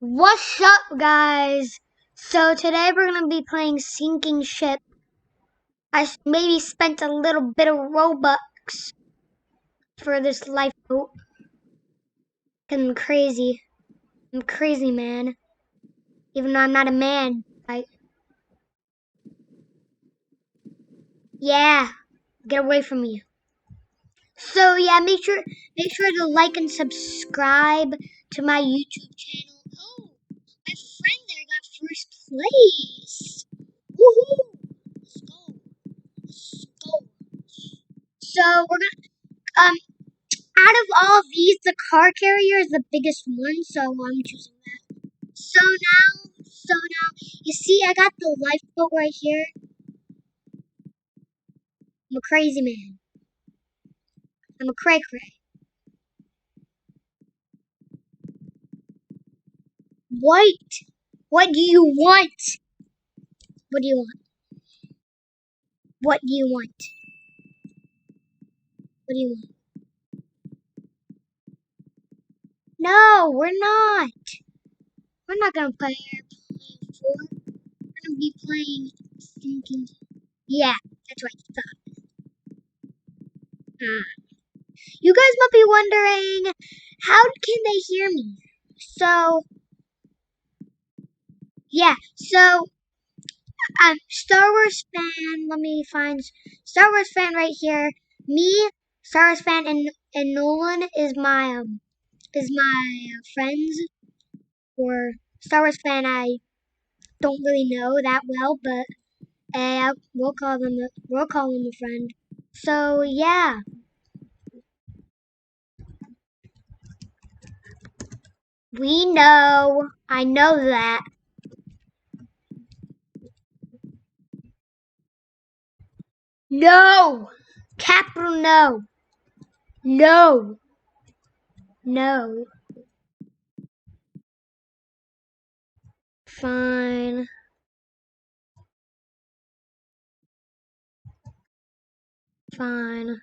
What's up, guys? So today we're gonna be playing Sinking Ship. Maybe spent a little bit of Robux for this lifeboat. I'm crazy. I'm crazy, man. Even though I'm not a man. Yeah, get away from me. So yeah, make sure to like and subscribe to my YouTube channel. Oh, my friend there got first place. Woohoo! Let's go. Let's go. So we're gonna out of all these, the car carrier is the biggest one, so I'm choosing that. So now, you see, I got the lifeboat right here. I'm a crazy man. I'm a cray cray. Wait, what do you want? What do you want? What do you want? What do you want? No, we're not. We're not gonna play Airplane 4. We're gonna be playing Sinking. Yeah, that's what I thought. You guys might be wondering, how can they hear me? So, yeah, so, Star Wars fan, let me find Star Wars fan right here. Me, Star Wars fan, and Nolan is my friends. Or Star Wars fan, I don't really know that well, but we'll call him a friend. So, yeah, we know. I know that. No! Capital no. No. No. Fine. Fine.